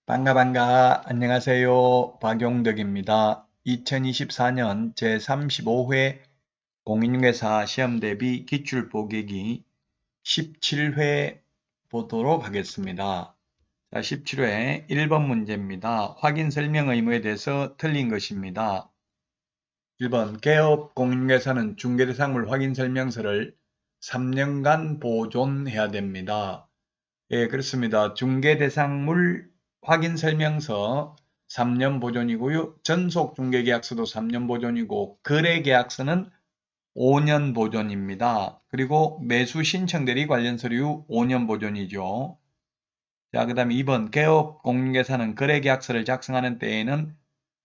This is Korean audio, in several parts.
반가. 안녕하세요. 박용덕입니다. 2024년 제35회 공인중개사 시험 대비 기출 보기기 17회 보도록 하겠습니다. 자, 17회 1번 문제입니다. 확인 설명 의무에 대해서 틀린 것입니다. 1번 개업 공인중개사는 중개대상물 확인 설명서를 3년간 보존해야 됩니다. 예, 그렇습니다. 중개대상물 확인 설명서 3년 보존이고요. 전속 중개계약서도 3년 보존이고 거래계약서는 5년 보존입니다. 그리고 매수 신청 대리 관련 서류 5년 보존이죠. 자, 그 다음에 2번 개업 공인중개사는 거래계약서를 작성하는 때에는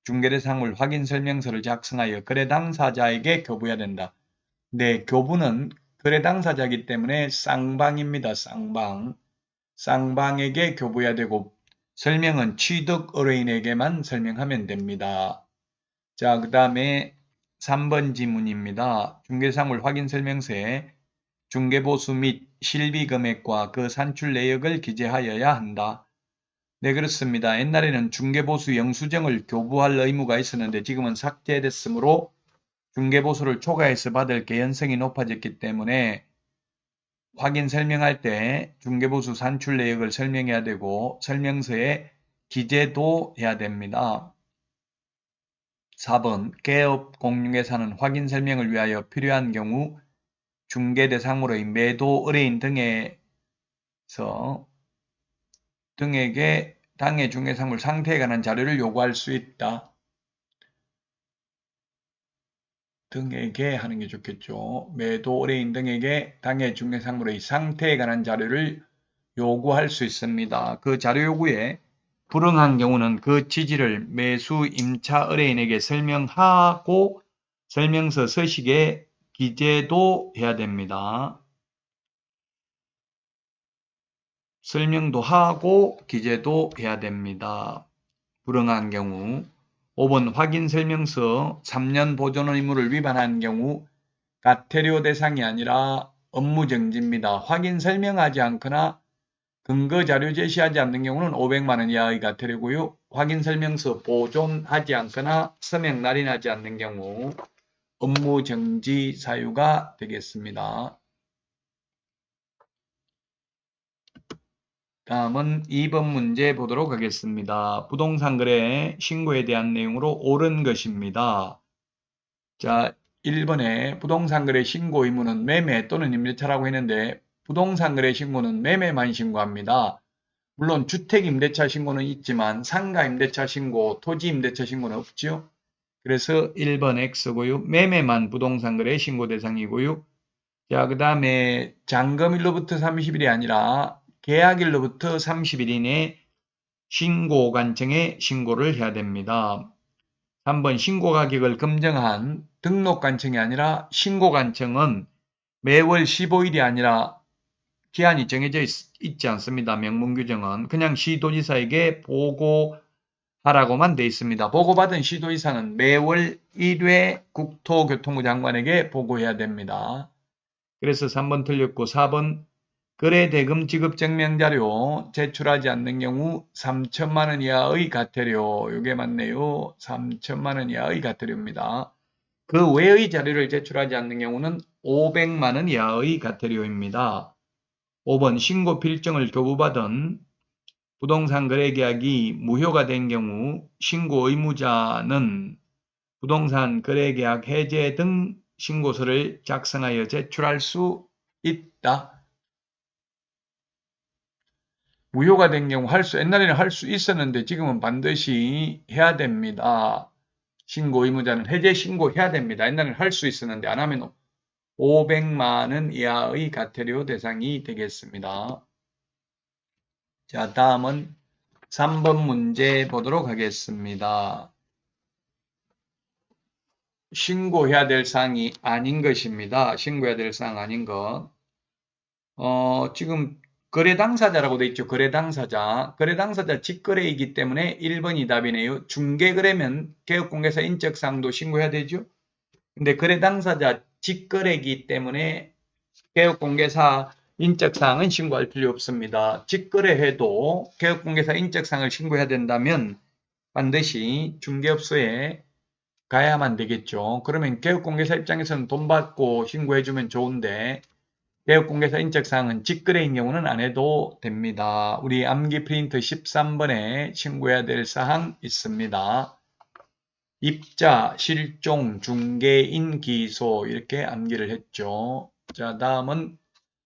중개대상물 확인 설명서를 작성하여 거래 당사자에게 교부해야 된다. 네, 교부는 거래 당사자이기 때문에 쌍방입니다. 쌍방. 쌍방에게 교부해야 되고 설명은 취득 의뢰인에게만 설명하면 됩니다. 자, 그 다음에 3번 지문입니다. 중개사물 확인 설명서에 중개보수 및 실비 금액과 그 산출 내역을 기재하여야 한다. 네, 그렇습니다. 옛날에는 중개보수 영수증을 교부할 의무가 있었는데 지금은 삭제됐으므로 중개보수를 초과해서 받을 개연성이 높아졌기 때문에 확인 설명할 때 중개보수 산출 내역을 설명해야 되고 설명서에 기재도 해야 됩니다. 4번 개업 공인중개사는 확인 설명을 위하여 필요한 경우 중개대상물의 매도 의뢰인 등에게 당해 중개상물 상태에 관한 자료를 요구할 수 있다. 등에게 하는 게 좋겠죠. 매도 의뢰인 등에게 당해 중개상물의 상태에 관한 자료를 요구할 수 있습니다. 그 자료 요구에 불응한 경우는 그 취지를 매수 임차 의뢰인에게 설명하고 설명서 서식에 기재도 해야 됩니다. 설명도 하고 기재도 해야 됩니다. 불응한 경우 5번 확인 설명서 3년 보존 의무를 위반한 경우 가태료 대상이 아니라 업무정지입니다. 확인 설명하지 않거나 근거 자료 제시하지 않는 경우는 500만 원 이하의 가태료고요. 확인 설명서 보존하지 않거나 서명 날인하지 않는 경우 업무 정지 사유가 되겠습니다. 다음은 2번 문제 보도록 하겠습니다. 부동산 거래 신고에 대한 내용으로 옳은 것입니다. 자, 1번에 부동산 거래 신고 의무는 매매 또는 임대차라고 했는데 부동산 거래 신고는 매매만 신고합니다. 물론 주택 임대차 신고는 있지만 상가 임대차 신고, 토지 임대차 신고는 없죠. 그래서 1번 X고요. 매매만 부동산 거래 신고 대상이고요. 자, 그 다음에 잔금일로부터 30일이 아니라 계약일로부터 30일 이내 신고관청에 신고를 해야 됩니다. 3번 신고가격을 검증한 등록관청이 아니라 신고관청은 매월 15일이 아니라 기한이 정해져 있지 않습니다. 명문 규정은 그냥 시도지사에게 보고하라고만 돼 있습니다. 보고받은 시도지사는 매월 1회 국토교통부 장관에게 보고해야 됩니다. 그래서 3번 틀렸고 4번 거래대금 지급 증명자료 제출하지 않는 경우 3천만 원 이하의 과태료. 이게 맞네요. 3천만 원 이하의 과태료입니다. 그 외의 자료를 제출하지 않는 경우는 500만 원 이하의 과태료입니다. 5번 신고 필증을 교부받은 부동산 거래계약이 무효가 된 경우 신고 의무자는 부동산 거래계약 해제 등 신고서를 작성하여 제출할 수 있다. 무효가 된 경우 옛날에는 할 수 있었는데 지금은 반드시 해야 됩니다. 신고 의무자는 해제 신고해야 됩니다. 옛날에는 할 수 있었는데 안 하면 500만 원 이하의 과태료 대상이 되겠습니다. 자, 다음은 3번 문제 보도록 하겠습니다. 신고해야 될 사항이 아닌 것입니다. 신고해야 될 사항 아닌 것. 지금 거래 당사자라고 돼 있죠. 거래 당사자. 거래 당사자 직거래이기 때문에 1번이 답이네요. 중개거래면 개업공개사 인적사항도 신고해야 되죠. 근데 거래 당사자 직거래이기 때문에 개업공개사 인적사항은 신고할 필요 없습니다. 직거래해도 개업공개사 인적사항을 신고해야 된다면 반드시 중개업소에 가야만 되겠죠. 그러면 개업공개사 입장에서는 돈 받고 신고해주면 좋은데 개업공개사 인적사항은 직거래인 경우는 안 해도 됩니다. 우리 암기 프린트 13번에 신고해야 될 사항 있습니다. 입자, 실종, 중개인, 기소 이렇게 암기를 했죠. 자, 다음은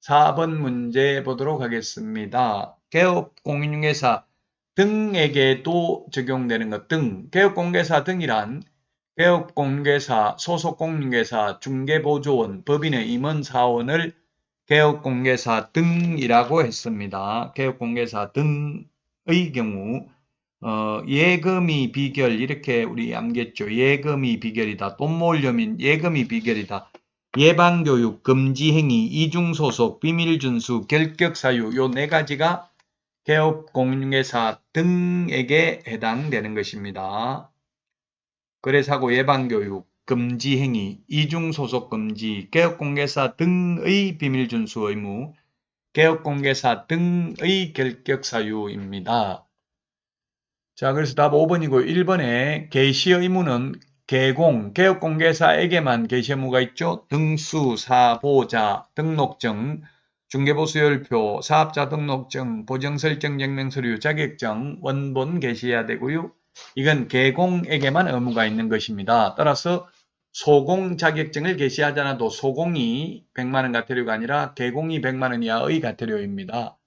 4번 문제 보도록 하겠습니다. 개업공인중개사 등에게도 적용되는 것 등. 개업공개사 등이란 개업공개사, 소속공인중개사, 중개보조원, 법인의 임원사원을 개업공개사 등이라고 했습니다. 개업공개사 등의 경우 예금이 비결 이렇게 우리 암겠죠. 예금이 비결이다. 돈 모으려면 예금이 비결이다. 예방교육, 금지행위, 이중소속, 비밀준수, 결격사유 요 네 가지가 개업공인중개사 등에게 해당되는 것입니다. 거래사고 예방교육, 금지행위, 이중소속 금지, 개업공개사 등의 비밀준수 의무, 개업공개사 등의 결격사유입니다. 자, 그래서 답 5번이고 1번에 개시 의무는 개업공개사에게만 개시 의무가 있죠. 등수, 사보자, 등록증, 중개보수열표, 사업자 등록증, 보정설정 증명서류, 자격증, 원본 개시해야 되고요. 이건 개공에게만 의무가 있는 것입니다. 따라서 소공 자격증을 개시하지 않아도 소공이 100만원 과태료가 아니라 개공이 100만원 이하의 과태료입니다.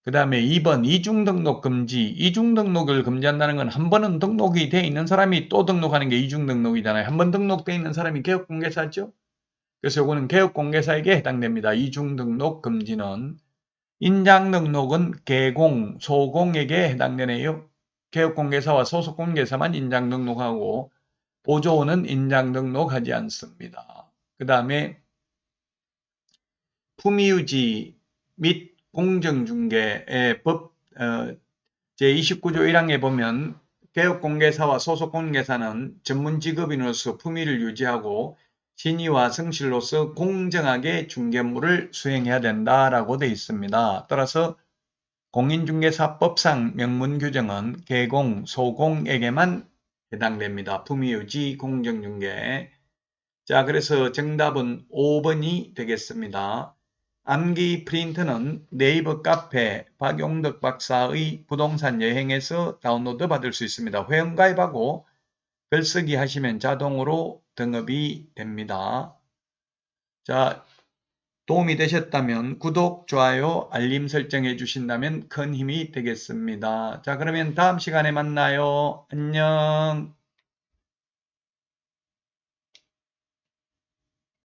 그 다음에 2번 이중등록 금지. 이중등록을 금지한다는 건 한 번은 등록이 돼 있는 사람이 또 등록하는 게 이중등록이잖아요. 한 번 등록돼 있는 사람이 개업공개사죠. 그래서 이거는 개업공개사에게 해당됩니다. 이중등록 금지는. 인장등록은 개공, 소공에게 해당되네요. 개업공개사와 소속공개사만 인장등록하고 보조원은 인장등록하지 않습니다. 그 다음에 품위유지 및 공정중개의 법 제29조 1항에 보면 개업공개사와 소속공개사는 전문직업인으로서 품위를 유지하고 신의와 성실로서 공정하게 중개업무를 수행해야 된다라고 되어 있습니다. 따라서 공인중개사법상 명문 규정은 개공, 소공에게만 해당됩니다. 품위유지, 공정중개. 자, 그래서 정답은 5번이 되겠습니다. 암기 프린트는 네이버 카페 박용덕 박사의 부동산 여행에서 다운로드 받을 수 있습니다. 회원가입하고 글쓰기 하시면 자동으로 등업이 됩니다. 자, 도움이 되셨다면 구독, 좋아요, 알림 설정해 주신다면 큰 힘이 되겠습니다. 자, 그러면 다음 시간에 만나요. 안녕.